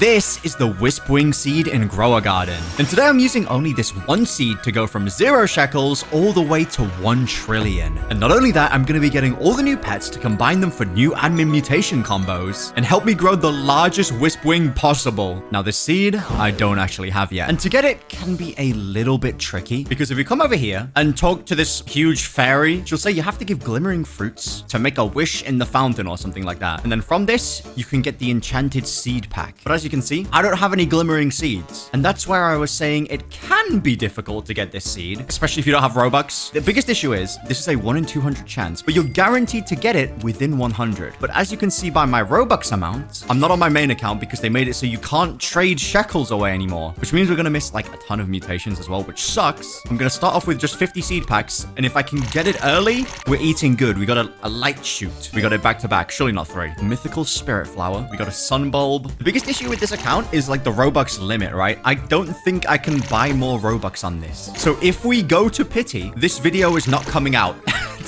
This is the WISPWING seed in Grower Garden. And today I'm using only this one seed to go from 0 shekels all the way to 1 trillion. And not only that, I'm going to be getting all the new pets to combine them for new admin mutation combos and help me grow the largest WISPWING possible. Now this seed, I don't actually have yet. And to get it can be a little bit tricky because if you come over here and talk to this huge fairy, she'll say you have to give glimmering fruits to make a wish in the fountain or something like that. And then from this, you can get the enchanted seed pack. But as you can see, I don't have any glimmering seeds. And that's where I was saying it can be difficult to get this seed, especially if you don't have Robux. The biggest issue is this is a 1 in 200 chance, but you're guaranteed to get it within 100. But as you can see by my Robux amount, I'm not on my main account because they made it so you can't trade shekels away anymore, which means we're going to miss like a ton of mutations as well, which sucks. I'm going to start off with just 50 seed packs. And if I can get it early, we're eating good. We got a light shoot. We got it back to back. Surely not 3. Mythical spirit flower. We got a sun bulb. The biggest issue with this account is like the Robux limit, right? I don't think I can buy more Robux on this. So if we go to pity, this video is not coming out.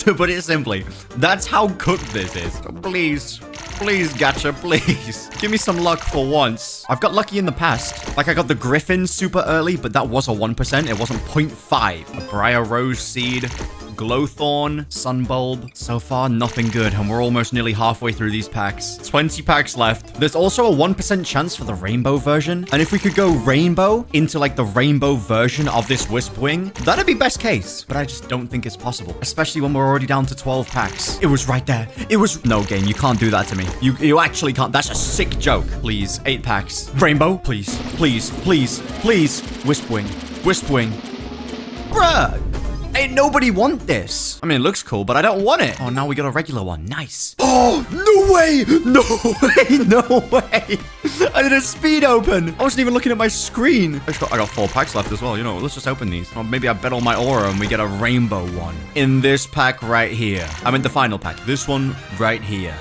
To put it simply, that's how cooked this is. So please gacha, please give me some luck for once. I've got lucky in the past. Like I got the griffin super early, but that was a 1%. It wasn't 0.5. A briar rose seed. Glowthorn, Sunbulb. So far, nothing good, and we're almost nearly halfway through these packs. 20 packs left. There's also a 1% chance for the rainbow version, and if we could go rainbow into like the rainbow version of this WISPWING, that'd be best case, but I just don't think it's possible, especially when we're already down to 12 packs. It was right there. It was... No, game, you can't do that to me. You actually can't. That's a sick joke. Please, 8 packs. Rainbow, please, please, please, please. WISPWING. WISPWING. Bruh. Ain't nobody want this. I mean, it looks cool, but I don't want it. Oh, now we got a regular one. Nice. Oh, no way. No way. No way. I did a speed open. I wasn't even looking at my screen. I got 4 packs left as well. You know, let's just open these. Or maybe I bet on my aura and we get a rainbow one. In this pack right here. I mean, the final pack. This one right here.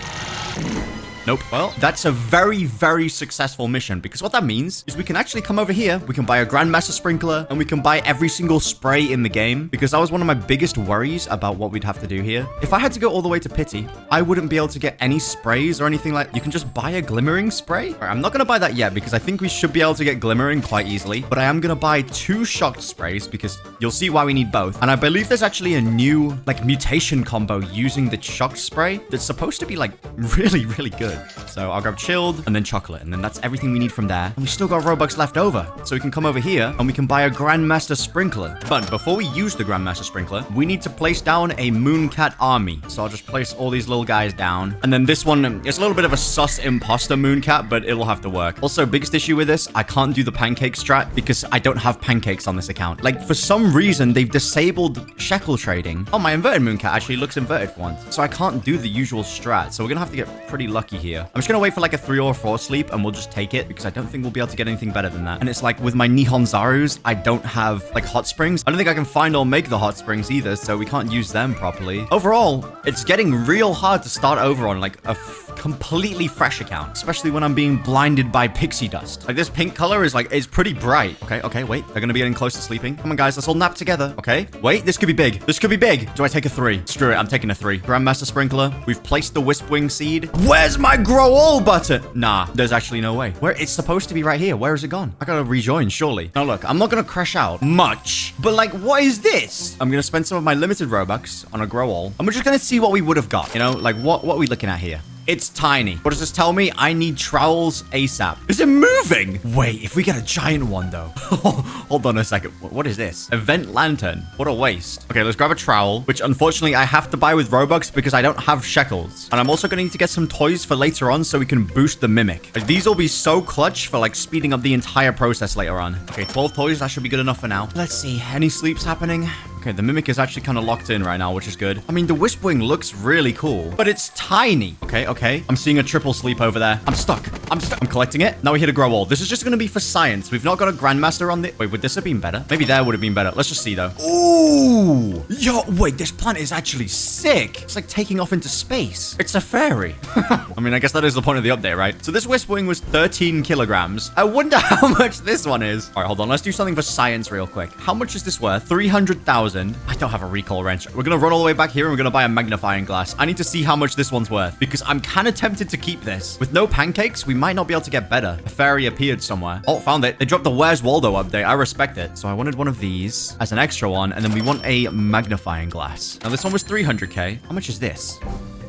Nope. Well, that's a very, very successful mission because what that means is we can actually come over here. We can buy a Grandmaster Sprinkler and we can buy every single spray in the game because that was one of my biggest worries about what we'd have to do here. If I had to go all the way to pity, I wouldn't be able to get any sprays or anything like... You can just buy a glimmering spray. All right, I'm not going to buy that yet because I think we should be able to get glimmering quite easily, but I am going to buy 2 shocked sprays because you'll see why we need both. And I believe there's actually a new like mutation combo using the shocked spray that's supposed to be like really, really good. So I'll grab chilled and then chocolate, and then that's everything we need from there. And we still got Robux left over. So we can come over here and we can buy a Grandmaster Sprinkler. But before we use the Grandmaster Sprinkler, we need to place down a Mooncat army. So I'll just place all these little guys down. And then this one, it's a little bit of a sus imposter Mooncat, but it'll have to work. Also, biggest issue with this, I can't do the pancake strat because I don't have pancakes on this account. Like for some reason, they've disabled shekel trading. Oh, my inverted Mooncat actually looks inverted for once. So I can't do the usual strat. So we're gonna have to get pretty lucky here. I'm just gonna wait for like a 3 or 4 sleep and we'll just take it because I don't think we'll be able to get anything better than that. And it's like with my Nihon Zarus, I don't have like hot springs. I don't think I can find or make the hot springs either, so we can't use them properly. Overall, it's getting real hard to start over on like a completely fresh account, especially when I'm being blinded by pixie dust. Like this pink color is like, it's pretty bright. Okay, wait, they're gonna be getting close to sleeping. Come on guys, let's all nap together. Okay, wait, this could be big. This could be big. Do I take a 3? Screw it, I'm taking a 3. Grandmaster Sprinkler. We've placed the WISPWING seed. Where's my grow all button? Nah, there's actually no way. Where it's supposed to be right here. Where is it gone? I gotta rejoin, surely. Now look, I'm not gonna crash out much, but like, what is this? I'm gonna spend some of my limited Robux on a grow all, and we're just gonna see what we would have got. You know, like what are we looking at here? It's tiny. What does this tell me? I need trowels ASAP. Is it moving? Wait, if we get a giant one though. Hold on a second. What is this? Event lantern. What a waste. Okay, let's grab a trowel, which unfortunately I have to buy with Robux because I don't have shekels. And I'm also going to need to get some toys for later on so we can boost the mimic. Like, these will be so clutch for like speeding up the entire process later on. Okay, 12 toys. That should be good enough for now. Let's see. Any sleeps happening? Okay, the mimic is actually kind of locked in right now, which is good. I mean, the WISPWING looks really cool, but it's tiny. Okay. I'm seeing a triple sleep over there. I'm stuck. I'm collecting it. Now we hit a grow all. This is just going to be for science. We've not got a Grandmaster on the... Wait, would this have been better? Maybe there would have been better. Let's just see, though. Ooh. Yo, wait, this plant is actually sick. It's like taking off into space. It's a fairy. I mean, I guess that is the point of the update, right? So this WISPWING was 13 kilograms. I wonder how much this one is. All right, hold on. Let's do something for science real quick. How much is this worth? 300,000. 1,000. I don't have a recall wrench. We're going to run all the way back here and we're going to buy a magnifying glass. I need to see how much this one's worth because I'm kind of tempted to keep this. With no pancakes, we might not be able to get better. A fairy appeared somewhere. Oh, found it. They dropped the Where's Waldo update. I respect it. So I wanted one of these as an extra one, and then we want a magnifying glass. Now, this one was 300k. How much is this?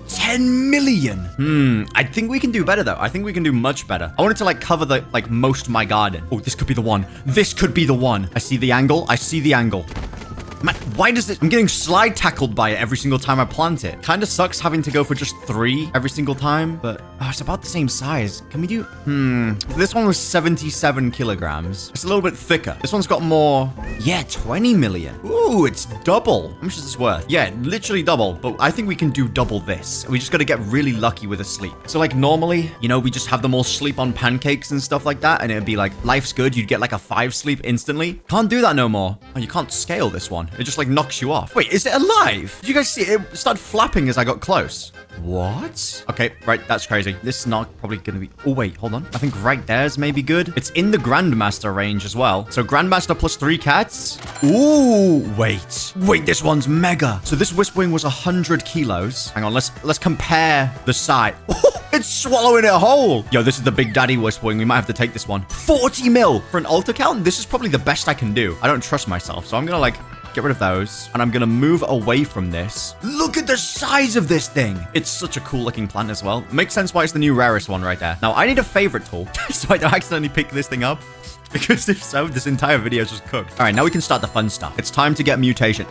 10 million. I think we can do better though. I think we can do much better. I wanted to like cover the most of my garden. Oh, this could be the one. This could be the one. I see the angle. I see the angle. Man, why does it... I'm getting slide tackled by it every single time I plant it. Kind of sucks having to go for just 3 every single time, but it's about the same size. Can we do... This one was 77 kilograms. It's a little bit thicker. This one's got more... Yeah, 20 million. Ooh, it's double. How much is this worth? Yeah, literally double, but I think we can do double this. We just got to get really lucky with a sleep. So like normally, you know, we just have them all sleep on pancakes and stuff like that, and it'd be like, life's good. You'd get like a 5 sleep instantly. Can't do that no more. Oh, you can't scale this one. It just like knocks you off. Wait, is it alive? Did you guys see it? It started flapping as I got close. What? Okay, right. That's crazy. This is not probably going to be... Oh, wait, hold on. I think right there's maybe good. It's in the Grandmaster range as well. So Grandmaster plus 3 cats. Ooh, wait. Wait, this one's mega. So this WISPWING was 100 kilos. Hang on, let's compare the size. It's swallowing it whole. Yo, this is the Big Daddy WISPWING. We might have to take this one. 40 mil for an altar count. This is probably the best I can do. I don't trust myself, so I'm going to like... get rid of those, and I'm gonna move away from this. Look at the size of this thing. It's such a cool looking plant as well. Makes sense why it's the new rarest one right there. Now, I need a favorite tool, so I don't accidentally pick this thing up, because if so, this entire video is just cooked. All right, now we can start the fun stuff. It's time to get mutation.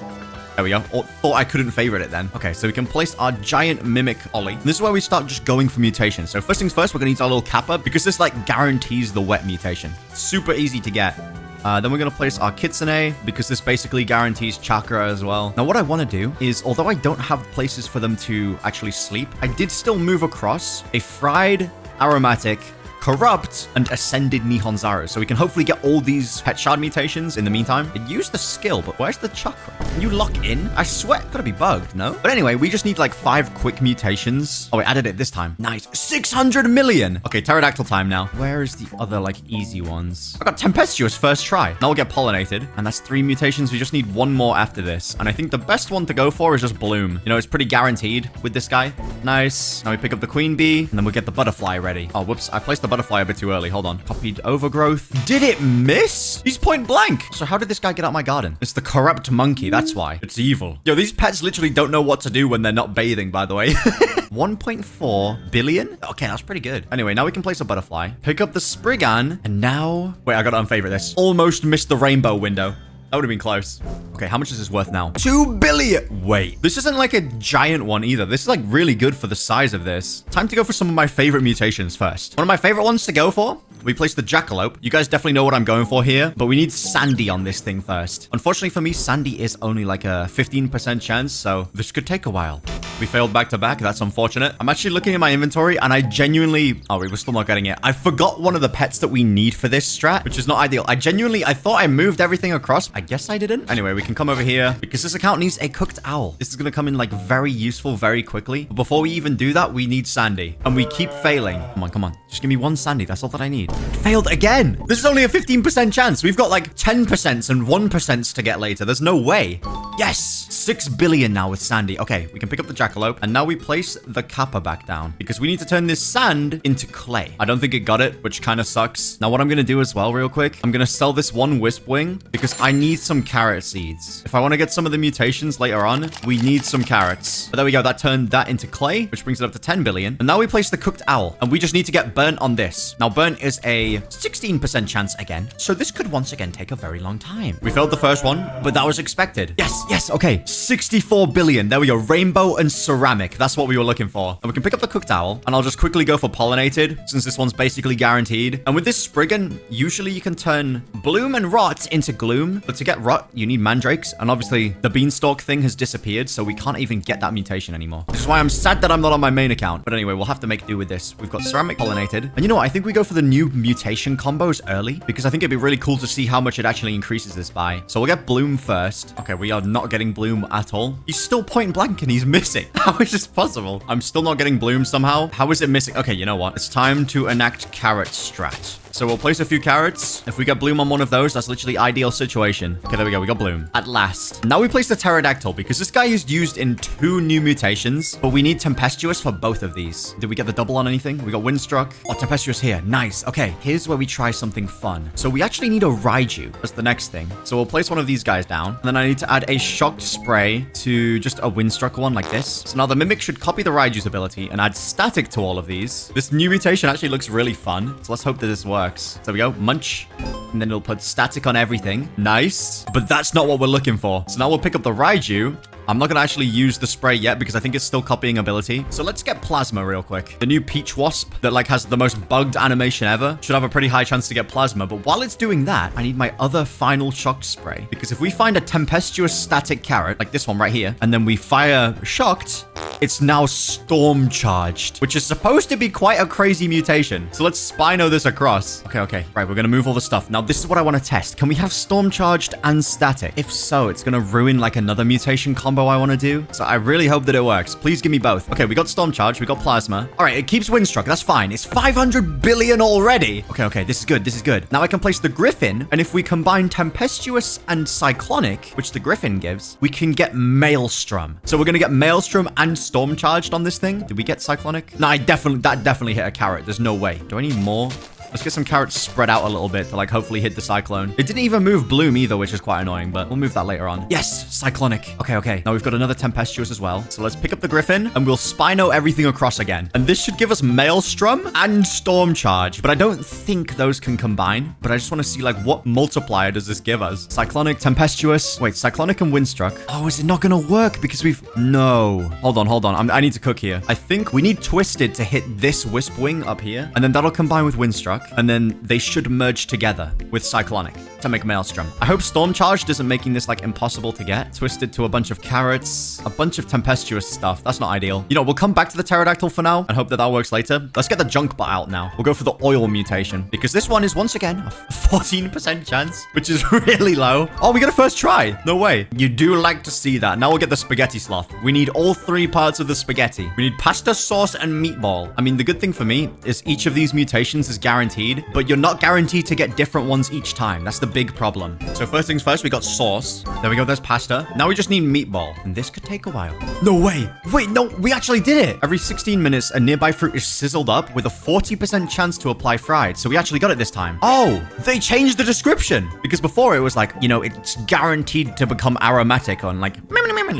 There we go. Oh, thought I couldn't favorite it then. Okay, so we can place our giant mimic ollie. This is where we start just going for mutations. So first things first, we're gonna use our little kappa, because this like guarantees the wet mutation. Super easy to get. Then we're going to place our Kitsune, because this basically guarantees chakra as well. Now, what I want to do is, although I don't have places for them to actually sleep, I did still move across a fried, aromatic, corrupt, and ascended Nihonzaru. So we can hopefully get all these pet shard mutations in the meantime. It used the skill, but where's the chakra? Can you lock in? I swear, it's gotta be bugged, no? But anyway, we just need like 5 quick mutations. Oh, we added it this time. Nice. 600 million. Okay, pterodactyl time now. Where is the other like easy ones? I got tempestuous first try. Now we'll get pollinated, and that's 3 mutations. We just need 1 more after this. And I think the best one to go for is just bloom. You know, it's pretty guaranteed with this guy. Nice. Now we pick up the queen bee, and then we'll get the butterfly ready. Oh, whoops. I placed the butterfly a bit too early. Hold on. Copied overgrowth. Did it miss? He's point blank. So how did this guy get out my garden? It's the corrupt monkey. That's why. It's evil. Yo, these pets literally don't know what to do when they're not bathing, by the way. 1.4 billion? Okay, that's pretty good. Anyway, now we can place a butterfly. Pick up the Spriggan. And now... Wait, I gotta unfavorite this. Almost missed the rainbow window. That would have been close. Okay, how much is this worth now? 2 billion. Wait, this isn't like a giant one either. This is like really good for the size of this. Time to go for some of my favorite mutations first. One of my favorite ones to go for, we place the jackalope. You guys definitely know what I'm going for here, but we need Sandy on this thing first. Unfortunately for me, Sandy is only like a 15% chance, so this could take a while. We failed back to back. That's unfortunate. I'm actually looking at my inventory and I genuinely... Oh, we're still not getting it. I forgot one of the pets that we need for this strat, which is not ideal. I thought I moved everything across. I guess I didn't. Anyway, we can come over here because this account needs a cooked owl. This is going to come in like very useful very quickly. But before we even do that, we need Sandy. And we keep failing. Come on, come on. Just give me 1 Sandy. That's all that I need. It failed again. This is only a 15% chance. We've got like 10% and 1% to get later. There's no way. Yes. 6 billion now with Sandy. Okay, we can pick up the jackalope. And now we place the kappa back down because we need to turn this sand into clay. I don't think it got it, which kind of sucks. Now, what I'm going to do as well real quick, I'm going to sell this 1 WISPWING because I need some carrot seeds. If I want to get some of the mutations later on, we need some carrots. But there we go. That turned that into clay, which brings it up to 10 billion. And now we place the cooked owl and we just need to get burnt on this. Now, burnt is a 16% chance again. So this could once again take a very long time. We failed the first one, but that was expected. Yes, yes. Okay. 64 billion. There we go. Rainbow and ceramic. That's what we were looking for. And we can pick up the cooked owl and I'll just quickly go for pollinated since this one's basically guaranteed. And with this Spriggan, usually you can turn bloom and rot into gloom. But to get rot, you need mandrakes. And obviously the beanstalk thing has disappeared. So we can't even get that mutation anymore. Which is why I'm sad that I'm not on my main account. But anyway, we'll have to make do with this. We've got ceramic pollinated. And you know what? I think we go for the new mutation combos early because I think it'd be really cool to see how much it actually increases this by. So we'll get bloom first. Okay, we are not getting bloom at all. He's still point blank and he's missing. How is this possible? I'm still not getting bloom somehow. How is it missing? Okay, you know what? It's time to enact carrot strat. So we'll place a few carrots. If we get bloom on one of those, that's literally ideal situation. Okay, there we go. We got bloom. At last. Now we place the pterodactyl because this guy is used in 2 new mutations, but we need tempestuous for both of these. Did we get the double on anything? We got windstruck. Oh, tempestuous here. Nice. Okay, here's where we try something fun. So we actually need a Raiju. That's the next thing. So we'll place one of these guys down. And then I need to add a shocked spray to just a windstruck one like this. So now the mimic should copy the Raiju's ability and add static to all of these. This new mutation actually looks really fun. So let's hope that this works. So there we go. Munch. And then it'll put static on everything. Nice. But that's not what we're looking for. So now we'll pick up the Raiju. I'm not going to actually use the spray yet because I think it's still copying ability. So let's get Plasma real quick. The new Peach Wasp that like has the most bugged animation ever should have a pretty high chance to get Plasma. But while it's doing that, I need my other final shocked spray. Because if we find a tempestuous static carrot, like this one right here, and then we fire shocked, it's now storm charged, which is supposed to be quite a crazy mutation. So let's Spino this across. Okay. Right, we're going to move all the stuff. Now, this is what I want to test. Can we have storm charged and static? If so, it's going to ruin like another mutation combo I want to do. So I really hope that it works. Please give me both. Okay, we got storm charged. We got plasma. All right, it keeps windstruck. That's fine. It's 500 billion already. Okay. This is good. This is good. Now I can place the griffin. And if we combine tempestuous and cyclonic, which the griffin gives, we can get maelstrom. So we're going to get maelstrom and storm charged on this thing. Did we get cyclonic? No, that definitely hit a carrot. There's no way. Do I need more? Let's get some carrots spread out a little bit to like hopefully hit the cyclone. It didn't even move bloom either, which is quite annoying, but we'll move that later on. Yes, cyclonic. Okay. Now we've got another tempestuous as well. So let's pick up the griffin and we'll Spino everything across again. And this should give us maelstrom and storm charge, but I don't think those can combine. But I just want to see like what multiplier does this give us? Cyclonic, tempestuous. Wait, cyclonic and windstruck. Oh, is it not going to work because no. Hold on. I need to cook here. I think we need twisted to hit this WISPWING up here, and then that'll combine with windstruck. And then they should merge together with cyclonic to make maelstrom. I hope storm charged isn't making this like impossible to get. Twisted to a bunch of carrots, a bunch of tempestuous stuff. That's not ideal. You know, we'll come back to the pterodactyl for now and hope that that works later. Let's get the junk bot out now. We'll go for the oil mutation because this one is once again a 14% chance, which is really low. Oh, we got a first try. No way. You do like to see that. Now we'll get the spaghetti sloth. We need all 3 parts of the spaghetti. We need pasta, sauce, and meatball. I mean, the good thing for me is each of these mutations is guaranteed, but you're not guaranteed to get different ones each time. That's the big problem. So first things first, we got sauce. There we go. There's pasta. Now we just need meatball. And this could take a while. No way. Wait, no, we actually did it. Every 16 minutes, a nearby fruit is sizzled up with a 40% chance to apply fried. So we actually got it this time. Oh, they changed the description because before it was like, you know, it's guaranteed to become aromatic on like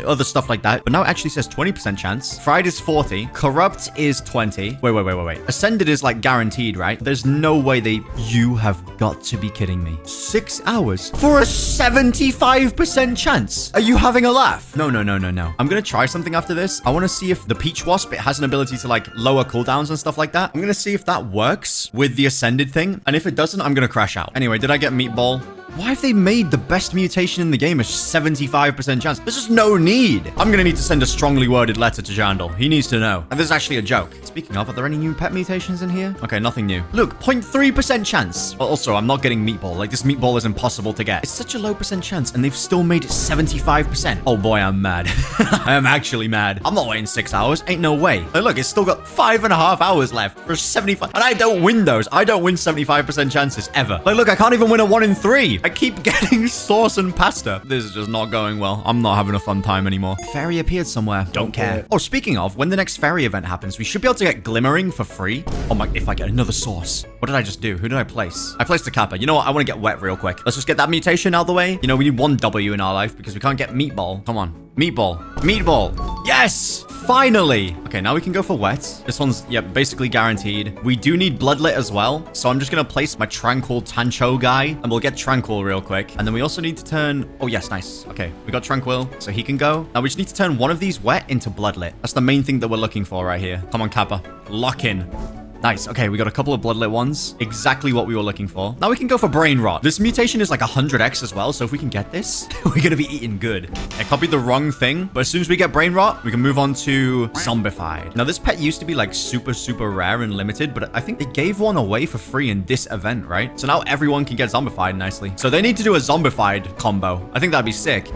other stuff like that. But now it actually says 20% chance. Fried is 40. Corrupt is 20. Wait. Ascended is like guaranteed, right? There's no way you have got to be kidding me. 6 hours for a 75% chance. Are you having a laugh? No. I'm going to try something after this. I want to see if the Peach Wasp, it has an ability to like lower cooldowns and stuff like that. I'm going to see if that works with the Ascended thing. And if it doesn't, I'm going to crash out. Anyway, did I get meatball? Why have they made the best mutation in the game a 75% chance? There's just no need. I'm going to need to send a strongly worded letter to Jandal. He needs to know. And this is actually a joke. Speaking of, are there any new pet mutations in here? Okay, nothing new. Look, 0.3% chance. Also, I'm not getting meatball. Like, this meatball is impossible to get. It's such a low percent chance, and they've still made it 75%. Oh boy, I'm mad. I am actually mad. I'm not waiting 6 hours. Ain't no way. Hey, look, it's still got 5.5 hours left for 75. And I don't win those. I don't win 75% chances ever. Like, look, I can't even win a 1 in 3. I keep getting sauce and pasta. This is just not going well. I'm not having a fun time anymore. Fairy appeared somewhere. Don't care. Oh, speaking of, when the next fairy event happens, we should be able to get glimmering for free. Oh my, if I get another sauce. What did I just do? Who did I place? I placed the Kappa. You know what? I want to get wet real quick. Let's just get that mutation out of the way. You know, we need 1 W in our life because we can't get meatball. Come on. Meatball. Yes! Finally! Okay, now we can go for wet. This one's, basically guaranteed. We do need bloodlet as well. So I'm just going to place my Tranquil Tancho guy. And we'll get Tranquil real quick. And then we also need to turn... Oh, yes, nice. Okay, we got Tranquil. So he can go. Now we just need to turn one of these wet into bloodlet. That's the main thing that we're looking for right here. Come on, Kappa. Lock in. Nice. Okay, we got a couple of bloodlet ones. Exactly what we were looking for. Now we can go for brain rot. This mutation is like 100x as well, so if we can get this, we're gonna be eating good. I copied the wrong thing, but as soon as we get brain rot, we can move on to zombified. Now this pet used to be like super rare and limited, but I think they gave one away for free in this event, right? So now everyone can get zombified nicely. So they need to do a zombified combo. I think that'd be sick.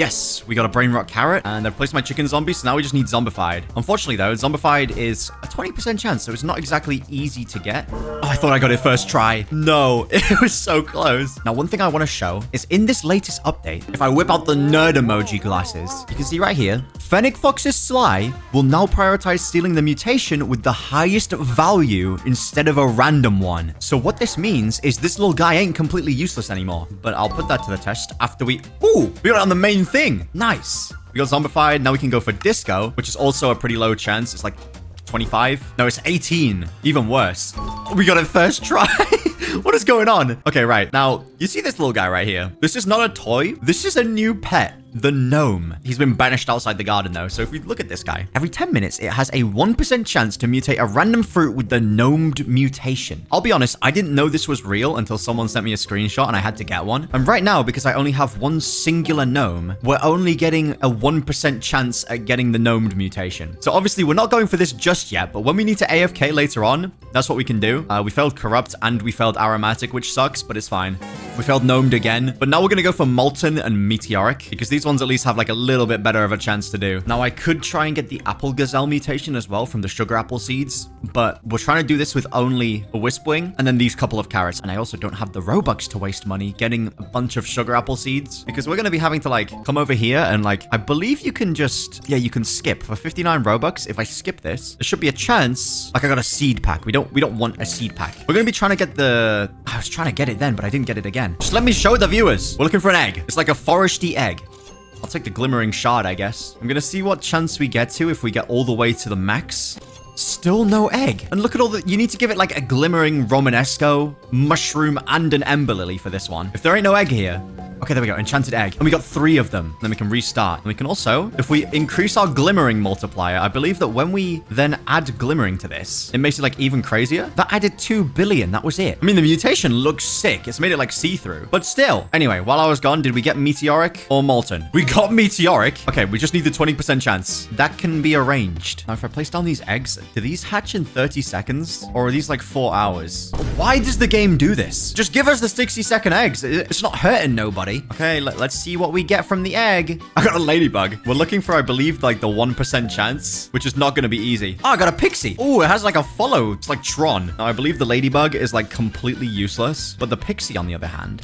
Yes, we got a brain rot carrot, and I've placed my chicken zombie, so now we just need zombified. Unfortunately, though, zombified is a 20% chance, so it's not exactly easy to get. Oh, I thought I got it first try. No, it was so close. Now, one thing I want to show is in this latest update, if I whip out the nerd emoji glasses, you can see right here, Fennec Fox's Sly will now prioritize stealing the mutation with the highest value instead of a random one. So what this means is this little guy ain't completely useless anymore, but I'll put that to the test after we got it on the main thing. Nice. We got zombified. Now we can go for disco, which is also a pretty low chance. It's like 25. No, it's 18. Even worse. We got it first try. What is going on? Okay, right. Now, you see this little guy right here? This is not a toy. This is a new pet. The gnome. He's been banished outside the garden though. So if we look at this guy, every 10 minutes, it has a 1% chance to mutate a random fruit with the gnomed mutation. I'll be honest, I didn't know this was real until someone sent me a screenshot and I had to get one. And right now, because I only have one singular gnome, we're only getting a 1% chance at getting the gnomed mutation. So obviously we're not going for this just yet, but when we need to AFK later on, that's what we can do. We failed corrupt and we failed aromatic, which sucks, but it's fine. We failed gnomed again, but now we're going to go for molten and meteoric because these ones at least have like a little bit better of a chance to do. Now I could try and get the apple gazelle mutation as well from the sugar apple seeds, but we're trying to do this with only a WISPWING and then these couple of carrots. And I also don't have the Robux to waste money getting a bunch of sugar apple seeds because we're going to be having to like come over here and like, I believe you can just, yeah, you can skip for 59 Robux. If I skip this, there should be a chance. Like I got a seed pack. We don't want a seed pack. We're going to be trying to get I was trying to get it then, but I didn't get it again. Just let me show the viewers. We're looking for an egg. It's like a foresty egg. I'll take the glimmering shard, I guess. I'm gonna see what chance we get to if we get all the way to the max. Still no egg. And look at all the... You need to give it like a glimmering Romanesco, mushroom, and an ember lily for this one. If there ain't no egg here... Okay, there we go. Enchanted egg. And we got 3 of them. Then we can restart. And we can also, if we increase our glimmering multiplier, I believe that when we then add glimmering to this, it makes it like even crazier. That added 2 billion. That was it. I mean, the mutation looks sick. It's made it like see-through. But still. Anyway, while I was gone, did we get meteoric or molten? We got meteoric. Okay, we just need the 20% chance. That can be arranged. Now, if I place down these eggs, do these hatch in 30 seconds? Or are these like 4 hours? Why does the game do this? Just give us the 60-second eggs. It's not hurting nobody. Okay, let's see what we get from the egg. I got a ladybug. We're looking for, I believe, like the 1% chance, which is not going to be easy. Oh, I got a pixie. Oh, it has like a follow. It's like Tron. Now, I believe the ladybug is like completely useless, but the pixie, on the other hand...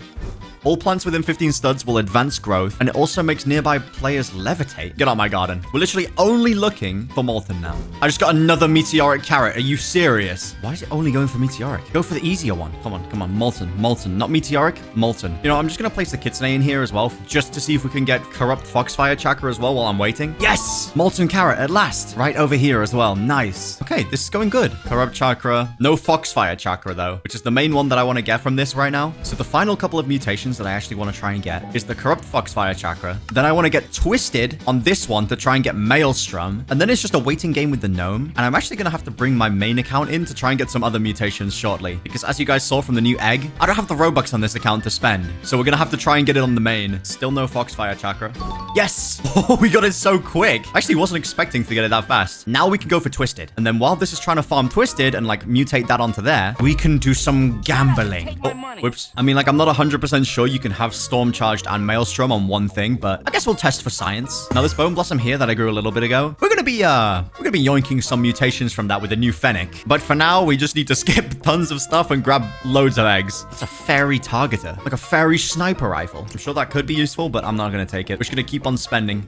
All plants within 15 studs will advance growth, and it also makes nearby players levitate. Get out my garden. We're literally only looking for molten now. I just got another meteoric carrot. Are you serious? Why is it only going for meteoric? Go for the easier one. Come on. Molten. Not meteoric, molten. You know, I'm just going to place the kitsune in here as well, just to see if we can get corrupt foxfire chakra as well while I'm waiting. Yes! Molten carrot at last. Right over here as well. Nice. Okay, this is going good. Corrupt chakra. No foxfire chakra, though, which is the main one that I want to get from this right now. So the final couple of mutations that I actually want to try and get is the corrupt foxfire chakra. Then I want to get twisted on this one to try and get maelstrom. And then it's just a waiting game with the gnome. And I'm actually going to have to bring my main account in to try and get some other mutations shortly. Because as you guys saw from the new egg, I don't have the Robux on this account to spend. So we're going to have to try and get it on the main. Still no foxfire chakra. Yes! Oh, we got it so quick. I actually wasn't expecting to get it that fast. Now we can go for twisted. And then while this is trying to farm twisted and like mutate that onto there, we can do some gambling. Oh, whoops. I mean, like, I'm not 100% sure you can have storm charged and maelstrom on one thing, but I guess we'll test for science. Now this bone blossom here that I grew a little bit ago, we're gonna be yoinking some mutations from that with the new fennec. But for now, we just need to skip tons of stuff and grab loads of eggs. It's a fairy targeter, like a fairy sniper rifle. I'm sure that could be useful, but I'm not gonna take it. We're just gonna keep on spending.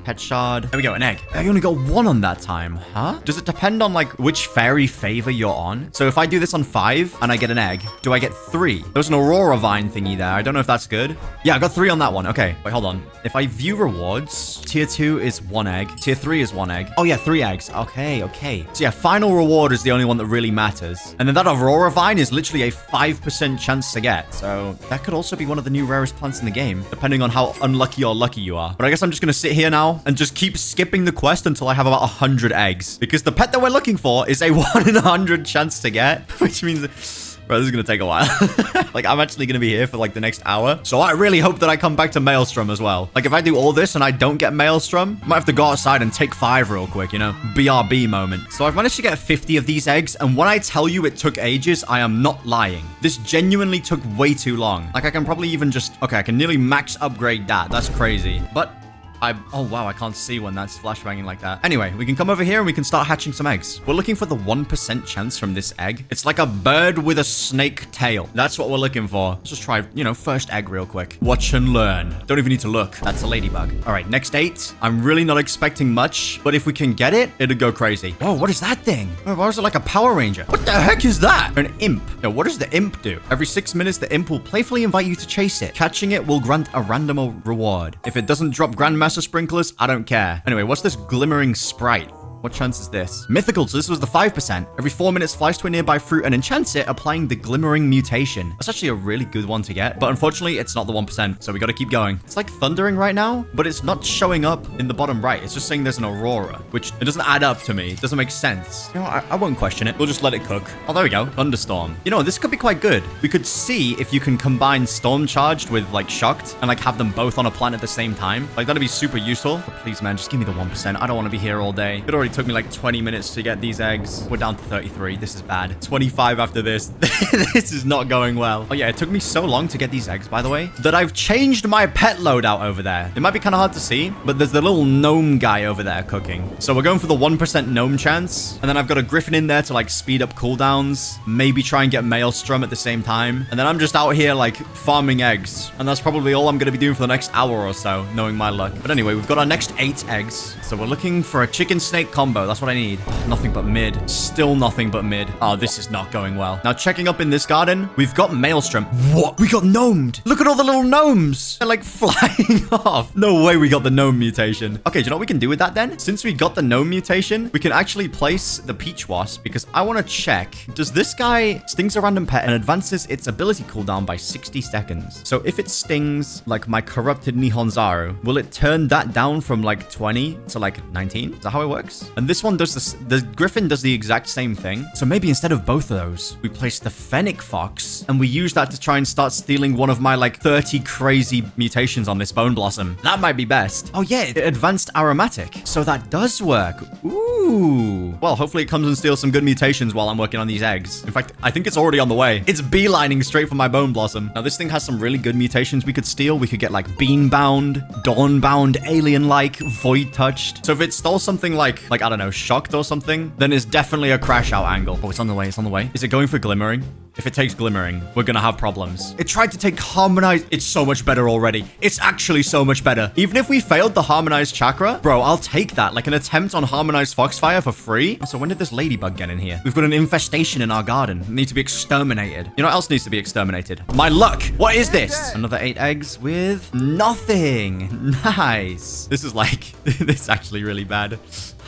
Pet shard. There we go, an egg. I only got 1 on that time, huh? Does it depend on like which fairy favor you're on? So if I do this on 5 and I get an egg, do I get 3? There's an aurora vine thingy there. I don't know if that's good. Yeah, I got 3 on that one. Okay, wait, hold on. If I view rewards, tier 2 is 1 egg. Tier 3 is 1 egg. Oh yeah, 3 eggs. Okay. So yeah, final reward is the only one that really matters. And then that aurora vine is literally a 5% chance to get. So that could also be one of the new rarest plants in the game, depending on how unlucky or lucky you are. But I guess I'm just gonna sit here now and just keep skipping the quest until I have about 100 eggs. Because the pet that we're looking for is a 1 in 100 chance to get, which means Bro, this is gonna take a while. Like, I'm actually gonna be here for like the next hour. So I really hope that I come back to Maelstrom as well. Like, if I do all this and I don't get Maelstrom, I might have to go outside and take 5 real quick, you know? BRB moment. So I've managed to get 50 of these eggs, and when I tell you it took ages, I am not lying. This genuinely took way too long. Like, I can probably even just... Okay, I can nearly max upgrade that. That's crazy. But... Oh, wow, I can't see when that's flashbanging like that. Anyway, we can come over here and we can start hatching some eggs. We're looking for the 1% chance from this egg. It's like a bird with a snake tail. That's what we're looking for. Let's just try, you know, first egg real quick. Watch and learn. Don't even need to look. That's a ladybug. All right, next 8. I'm really not expecting much, but if we can get it, it'll go crazy. Whoa, what is that thing? Why is it like a Power Ranger? What the heck is that? An imp. Now, what does the imp do? Every 6 minutes, the imp will playfully invite you to chase it. Catching it will grant a random reward. If it doesn't drop Grandmaster sprinklers, I don't care. Anyway, what's this glimmering sprite? What chance is this? Mythical, so this was the 5%. Every 4 minutes, flies to a nearby fruit and enchants it, applying the glimmering mutation. That's actually a really good one to get, but unfortunately, it's not the 1%, so we gotta keep going. It's like thundering right now, but it's not showing up in the bottom right. It's just saying there's an aurora, which it doesn't add up to me. It doesn't make sense. You know, I won't question it. We'll just let it cook. Oh, there we go. Thunderstorm. You know, this could be quite good. We could see if you can combine Storm Charged with, like, Shocked and, like, have them both on a plant at the same time. Like, that'd be super useful. But please, man, just give me the 1%. I don't want to be here all day. It already took me like 20 minutes to get these eggs. We're down to 33. This is bad. 25 after this. This is not going well. Oh yeah, it took me so long to get these eggs, by the way, that I've changed my pet loadout over there. It might be kind of hard to see, but there's the little gnome guy over there cooking. So we're going for the 1% gnome chance. And then I've got a griffin in there to like speed up cooldowns. Maybe try and get Maelstrom at the same time. And then I'm just out here like farming eggs. And that's probably all I'm going to be doing for the next hour or so, knowing my luck. But anyway, we've got our next 8 eggs. So we're looking for a chicken snake combo. That's what I need. Nothing but mid. Still nothing but mid. Oh, this is not going well. Now, checking up in this garden, we've got Maelstrom. What? We got gnomed. Look at all the little gnomes. They're like flying off. No way we got the gnome mutation. Okay, do you know what we can do with that then? Since we got the gnome mutation, we can actually place the peach wasp because I want to check. Does this guy stings a random pet and advances its ability cooldown by 60 seconds? So if it stings like my corrupted Nihonzaru, will it turn that down from like 20 to like 19? Is that how it works? And this one does this. The griffin does the exact same thing. So maybe instead of both of those, we place the fennec fox and we use that to try and start stealing one of my like 30 crazy mutations on this bone blossom. That might be best. Oh yeah, it advanced aromatic. So that does work. Ooh. Well, hopefully it comes and steals some good mutations while I'm working on these eggs. In fact, I think it's already on the way. It's beelining straight for my bone blossom. Now this thing has some really good mutations we could steal. We could get like bean-bound, dawn-bound, alien-like, void-touched. So if it stole something like I don't know, shocked or something, then it's definitely a crash out angle. Oh, it's on the way. It's on the way. Is it going for glimmering? If it takes glimmering, we're gonna have problems. It tried to take harmonized. It's so much better already. It's actually so much better. Even if we failed the harmonized chakra, bro, I'll take that. Like an attempt on harmonized foxfire for free. So when did this ladybug get in here? We've got an infestation in our garden. It needs to be exterminated. You know what else needs to be exterminated? My luck. What is this? Another 8 eggs with nothing. Nice. This is like, this is actually really bad.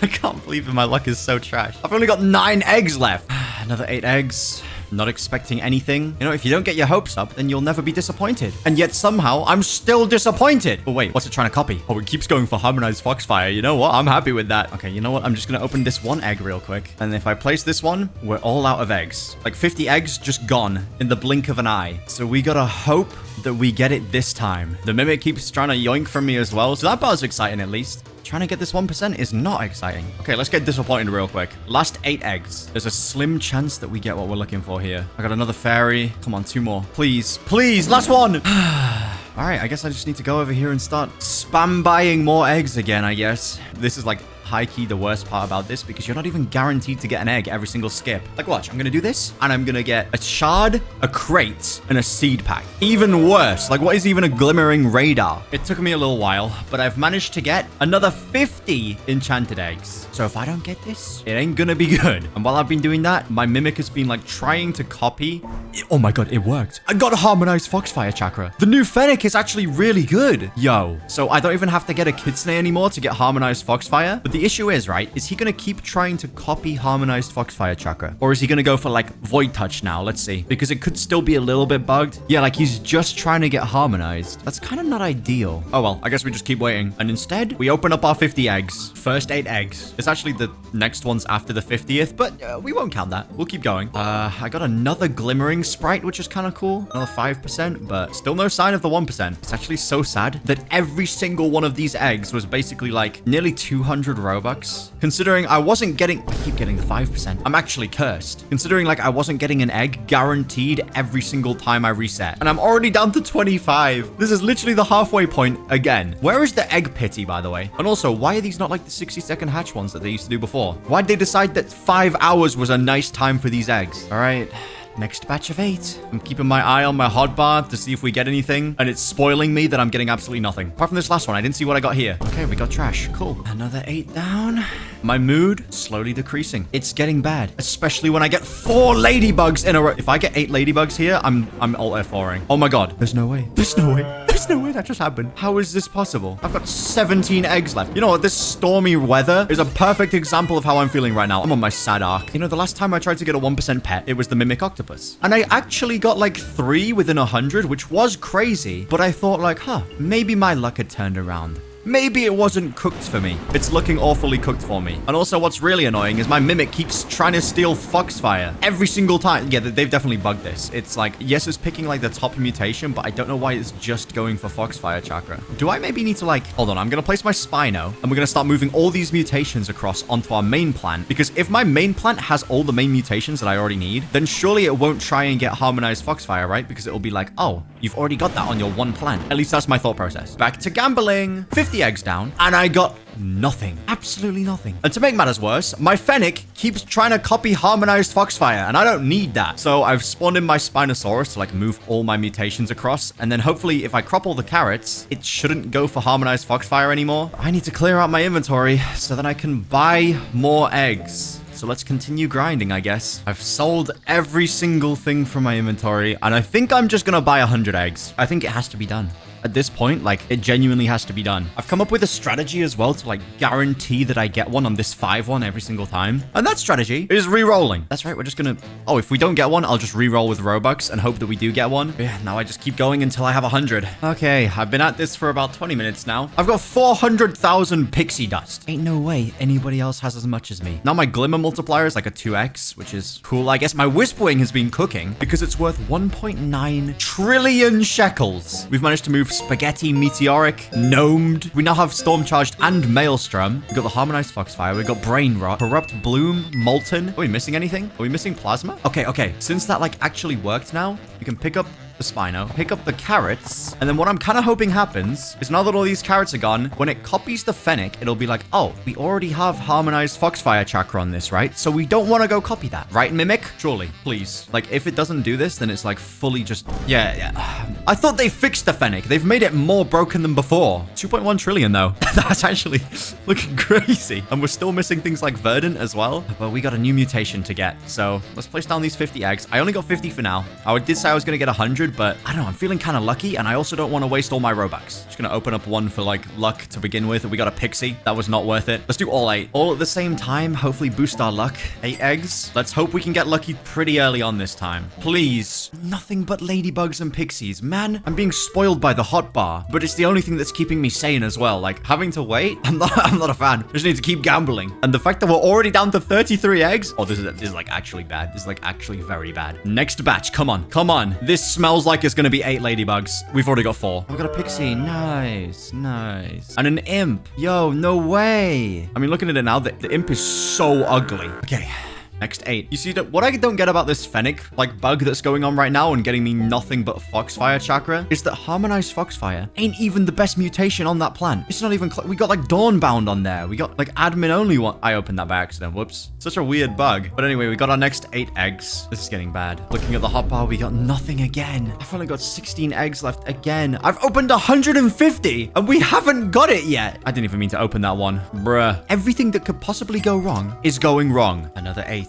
I can't believe my luck is so trash. I've only got 9 eggs left. Another 8 eggs. Not expecting anything. You know, if you don't get your hopes up, then you'll never be disappointed. And yet somehow I'm still disappointed. Oh, wait, what's it trying to copy? Oh, it keeps going for harmonized foxfire. You know what? I'm happy with that. Okay, you know what? I'm just going to open this one egg real quick. And if I place this one, we're all out of eggs. Like 50 eggs just gone in the blink of an eye. So we got to hope that we get it this time. The mimic keeps trying to yoink from me as well. So that part's exciting at least. Trying to get this 1% is not exciting. Okay, let's get disappointed real quick. Last 8 eggs. There's a slim chance that we get what we're looking for here. I got another fairy. Come on, 2 more. Please, please, last one. All right, I guess I just need to go over here and start spam buying more eggs again, I guess. This is like high-key the worst part about this because you're not even guaranteed to get an egg every single skip. Like, watch, I'm gonna do this and I'm gonna get a shard, a crate, and a seed pack. Even worse, like what is even a glimmering radar? It took me a little while, but I've managed to get another 50 enchanted eggs. So if I don't get this, it ain't gonna be good. And while I've been doing that, my mimic has been like trying to copy. Oh my god, it worked. I got a harmonized foxfire chakra. The new fennec is actually really good. Yo. So I don't even have to get a kitsune anymore to get harmonized foxfire, but the The issue is, right, is he going to keep trying to copy harmonized Foxfire Chakra? Or is he going to go for like Void Touch now? Let's see. Because it could still be a little bit bugged. Yeah, like he's just trying to get harmonized. That's kind of not ideal. Oh, well, I guess we just keep waiting. And instead, we open up our 50 eggs. First 8 eggs. It's actually the next one's after the 50th, but we won't count that. We'll keep going. I got another glimmering sprite, which is kind of cool. Another 5%, but still no sign of the 1%. It's actually so sad that every single one of these eggs was basically like nearly 200 Robux. Considering I wasn't getting... I keep getting the 5%. I'm actually cursed. Considering like I wasn't getting an egg guaranteed every single time I reset. And I'm already down to 25. This is literally the halfway point again. Where is the egg pity, by the way? And also, why are these not like the 60-second hatch ones that they used to do before? Why'd they decide that 5 hours was a nice time for these eggs? All right. Next batch of 8. I'm keeping my eye on my hotbar to see if we get anything. And it's spoiling me that I'm getting absolutely nothing. Apart from this last one, I didn't see what I got here. Okay, we got trash. Cool. Another 8 down. My mood slowly decreasing. It's getting bad. Especially when I get 4 ladybugs in a row. If I get 8 ladybugs here, I'm alt F4ing. Oh my god. There's no way. There's no way. There's no way that just happened. How is this possible? I've got 17 eggs left. You know what? This stormy weather is a perfect example of how I'm feeling right now. I'm on my sad arc. You know, the last time I tried to get a 1% pet, it was the Mimic Octopus. And I actually got like 3 within 100, which was crazy. But I thought like, maybe my luck had turned around. Maybe it wasn't cooked for me. It's looking awfully cooked for me. And also what's really annoying is my Mimic keeps trying to steal Foxfire every single time. Yeah, they've definitely bugged this. It's like, yes, it's picking like the top mutation, but I don't know why it's just going for Foxfire Chakra. Do I maybe need to like, hold on, I'm going to place my Spino and we're going to start moving all these mutations across onto our main plant. Because if my main plant has all the main mutations that I already need, then surely it won't try and get harmonized Foxfire, right? Because it will be like, oh, you've already got that on your one plant. At least that's my thought process. Back to gambling. 50 eggs down, and I got nothing. Absolutely nothing. And to make matters worse, my Fennec keeps trying to copy harmonized Foxfire, and I don't need that. So I've spawned in my Spinosaurus to like move all my mutations across, and then hopefully if I crop all the carrots, it shouldn't go for harmonized Foxfire anymore. I need to clear out my inventory so that I can buy more eggs. So let's continue grinding, I guess. I've sold every single thing from my inventory, and I think I'm just gonna buy 100 eggs. I think it has to be done. At this point, like, it genuinely has to be done. I've come up with a strategy as well to, like, guarantee that I get one on this 5 one every single time. And that strategy is re-rolling. That's right, we're just gonna... Oh, if we don't get one, I'll just re-roll with Robux and hope that we do get one. But yeah, now I just keep going until I have 100. Okay, I've been at this for about 20 minutes now. I've got 400,000 pixie dust. Ain't no way anybody else has as much as me. Now my Glimmer multiplier is like a 2x, which is cool. I guess my WISPWING has been cooking because it's worth 1.9 trillion shekels. We've managed to move Spaghetti, Meteoric, Gnomed. We now have Storm Charged and Maelstrom. We've got the Harmonized Foxfire. We've got Brain Rot, Corrupt Bloom, Molten. Are we missing anything? Are we missing Plasma? Okay. Since that like actually worked now, we can pick up the Spino, pick up the carrots, and then what I'm kind of hoping happens is now that all these carrots are gone, when it copies the Fennec, it'll be like, oh, we already have harmonized Foxfire Chakra on this, right? So we don't want to go copy that, right, Mimic? Surely, please. Like, if it doesn't do this, then it's like fully just, yeah. I thought they fixed the Fennec. They've made it more broken than before. 2.1 trillion, though. That's actually looking crazy. And we're still missing things like Verdant as well. But we got a new mutation to get. So let's place down these 50 eggs. I only got 50 for now. I did say I was going to get 100, but I don't know. I'm feeling kind of lucky, and I also don't want to waste all my Robux. Just going to open up one for like luck to begin with. We got a Pixie. That was not worth it. Let's do all 8. All at the same time. Hopefully boost our luck. 8 eggs. Let's hope we can get lucky pretty early on this time. Please. Nothing but ladybugs and pixies. Man, I'm being spoiled by the hotbar, but it's the only thing that's keeping me sane as well. Like, having to wait, I'm not a fan. I just need to keep gambling. And the fact that we're already down to 33 eggs. Oh, this is like actually bad. This is like actually very bad. Next batch. Come on. This smells like it's gonna be 8 ladybugs. We've already got 4. We've got a Pixie. Nice. And an Imp. Yo, no way. I mean, looking at it now, the Imp is so ugly. Okay. Next 8. You see, what I don't get about this Fennec, like, bug that's going on right now and getting me nothing but Foxfire Chakra is that Harmonized Foxfire ain't even the best mutation on that plant. It's not even we got, like, Dawnbound on there. We got, like, Admin Only one. I opened that by accident. Whoops. Such a weird bug. But anyway, we got our next 8 eggs. This is getting bad. Looking at the hotbar, we got nothing again. I've only got 16 eggs left again. I've opened 150, and we haven't got it yet. I didn't even mean to open that one. Bruh. Everything that could possibly go wrong is going wrong. Another 8.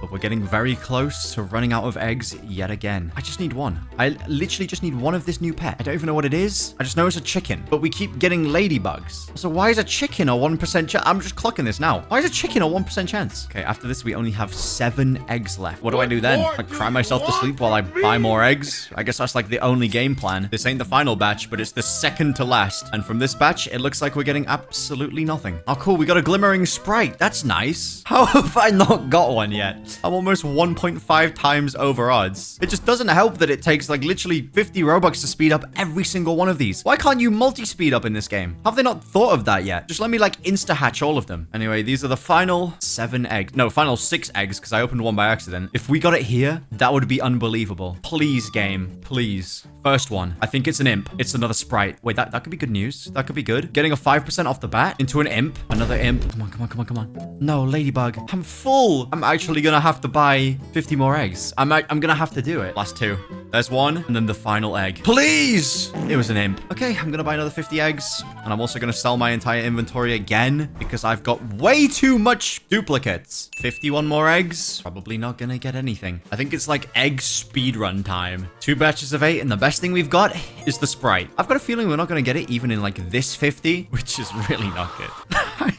But we're getting very close to running out of eggs yet again. I just need one. I literally just need one of this new pet. I don't even know what it is. I just know it's a chicken. But we keep getting ladybugs. So why is a chicken a 1% chance? I'm just clocking this now. Why is a chicken a 1% chance? Okay, after this, we only have 7 eggs left. What do I do then? I cry myself to sleep while I buy more eggs? I guess that's like the only game plan. This ain't the final batch, but it's the second to last. And from this batch, it looks like we're getting absolutely nothing. Oh, cool. We got a glimmering sprite. That's nice. How have I not got one yet? I'm almost 1.5 times over odds. It just doesn't help that it takes like literally 50 Robux to speed up every single one of these. Why can't you multi-speed up in this game? Have they not thought of that yet? Just let me like insta-hatch all of them. Anyway, these are the final 7 eggs. No, final 6 eggs because I opened one by accident. If we got it here, that would be unbelievable. Please, game. Please. First one. I think it's an imp. It's another sprite. Wait, that could be good news. That could be good. Getting a 5% off the bat into an imp. Another imp. Come on, come on, come on, come on. No, ladybug. I'm full. I'm actually gonna have to buy 50 more eggs. I'm gonna have to do it. Last 2. There's one, and then the final egg. Please! It was an imp. Okay, I'm gonna buy another 50 eggs, and I'm also gonna sell my entire inventory again, because I've got way too much duplicates. 51 more eggs. Probably not gonna get anything. I think it's like egg speedrun time. 2 batches of 8, and the best thing we've got is the sprite. I've got a feeling we're not gonna get it even in like this 50, which is really not good.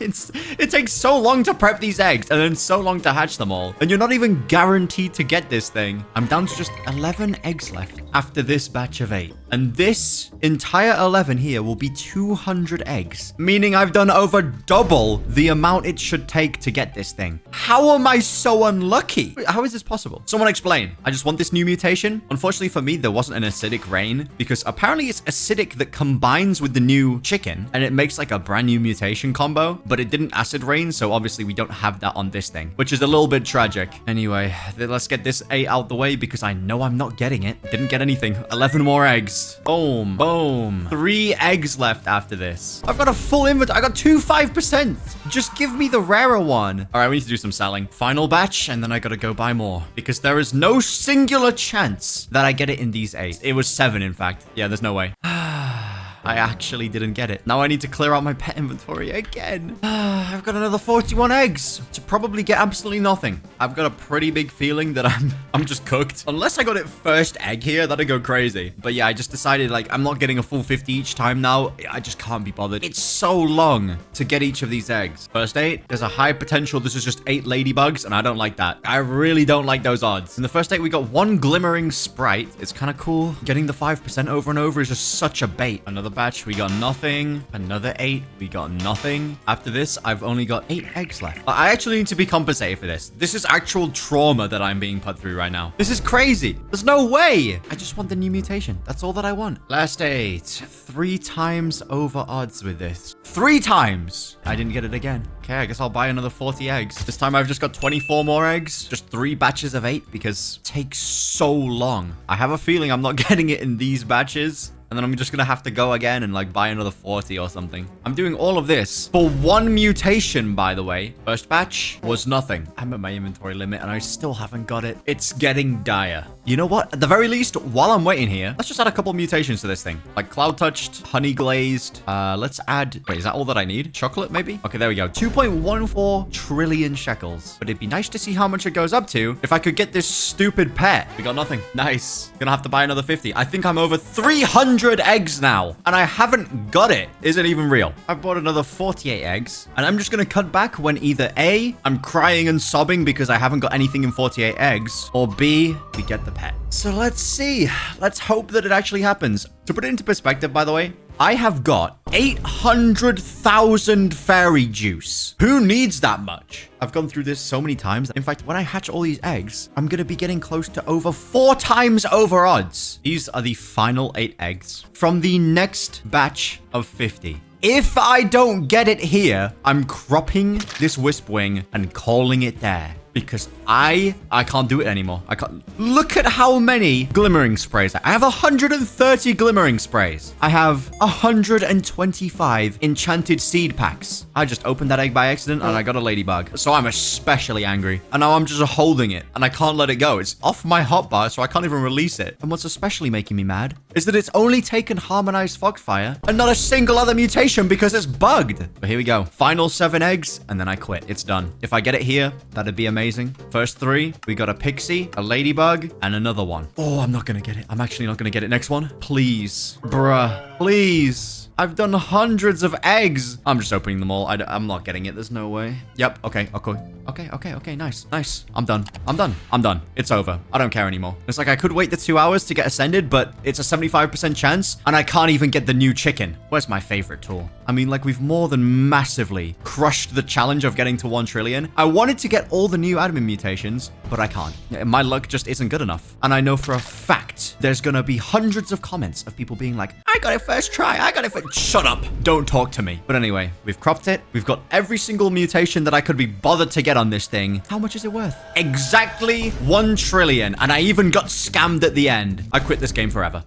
It takes so long to prep these eggs, and then so long to hatch them all, and you're not even guaranteed to get this thing. I'm down to just 11 eggs left after this batch of 8. And this entire 11 here will be 200 eggs, meaning I've done over double the amount it should take to get this thing. How am I so unlucky? How is this possible? Someone explain. I just want this new mutation. Unfortunately for me, there wasn't an acidic rain because apparently it's acidic that combines with the new chicken and it makes like a brand new mutation combo, but it didn't acid rain. So obviously we don't have that on this thing, which is a little bit tragic. Anyway, let's get this 8 out the way because I know I'm not getting it. Didn't get anything. 11 more eggs. Boom. Boom. 3 eggs left after this. I've got a full inventory. I got 2 5%. Just give me the rarer one. All right, we need to do some selling. Final batch, and then I gotta go buy more because there is no singular chance that I get it in these 8. It was 7, in fact. Yeah, there's no way. I actually didn't get it. Now I need to clear out my pet inventory again. I've got another 41 eggs to probably get absolutely nothing. I've got a pretty big feeling that I'm just cooked. Unless I got it first egg here, that'd go crazy. But yeah, I just decided like I'm not getting a full 50 each time now. I just can't be bothered. It's so long to get each of these eggs. First 8, there's a high potential this is just 8 ladybugs, and I don't like that. I really don't like those odds. In the first 8, we got 1 glimmering sprite. It's kind of cool. Getting the 5% over and over is just such a bait. Another batch, we got nothing. Another 8, we got nothing. After this, I've only got 8 eggs left. I actually need to be compensated for this. This is actual trauma that I'm being put through right now. This is crazy. There's no way. I just want the new mutation. That's all that I want. Last 8. 3 times over odds with this. 3 times. I didn't get it again. Okay, I guess I'll buy another 40 eggs. This time I've just got 24 more eggs. Just 3 batches of 8 because it takes so long. I have a feeling I'm not getting it in these batches. And then I'm just gonna have to go again and like buy another 40 or something. I'm doing all of this for 1 mutation, by the way. First batch was nothing. I'm at my inventory limit and I still haven't got it. It's getting dire. You know what? At the very least, while I'm waiting here, let's just add a couple mutations to this thing. Like cloud touched, honey glazed. Let's add, wait, is that all that I need? Chocolate maybe? Okay, there we go. 2.14 trillion shekels. But it'd be nice to see how much it goes up to if I could get this stupid pet. We got nothing. Nice. Gonna have to buy another 50. I think I'm over 300 eggs now, and I haven't got it. Is it even real? I've bought another 48 eggs, and I'm just gonna cut back when either A, I'm crying and sobbing because I haven't got anything in 48 eggs, or B, we get the pet. So let's see. Let's hope that it actually happens. To put it into perspective, by the way, I have got 800,000 fairy juice. Who needs that much? I've gone through this so many times. In fact, when I hatch all these eggs, I'm going to be getting close to over 4 times over odds. These are the final 8 eggs from the next batch of 50. If I don't get it here, I'm cropping this WISPWING and calling it there. Because I can't do it anymore. I can't. Look at how many glimmering sprays. I have 130 glimmering sprays. I have 125 enchanted seed packs. I just opened that egg by accident and I got a ladybug. So I'm especially angry. And now I'm just holding it and I can't let it go. It's off my hotbar, so I can't even release it. And what's especially making me mad is that it's only taken harmonized foxfire and not a single other mutation because it's bugged. But here we go. Final 7 eggs and then I quit. It's done. If I get it here, that'd be amazing. amazing. First 3, we got a pixie, a ladybug, and another one. Oh, I'm not gonna get it. I'm actually not gonna get it. Next one. Please. Bruh. Please. I've done hundreds of eggs. I'm just opening them all. I'm not getting it. There's no way. Yep. Okay. Okay. Nice. I'm done. It's over. I don't care anymore. It's like I could wait the 2 hours to get ascended, but it's a 75% chance, and I can't even get the new chicken. Where's my favorite tool? I mean, like, we've more than massively crushed the challenge of getting to 1 trillion. I wanted to get all the new admin mutations, but I can't. My luck just isn't good enough. And I know for a fact there's gonna be hundreds of comments of people being like, I got it first try. I got it first. Shut up. Don't talk to me. But anyway, we've cropped it. We've got every single mutation that I could be bothered to get on this thing. How much is it worth? Exactly 1 trillion. And I even got scammed at the end. I quit this game forever.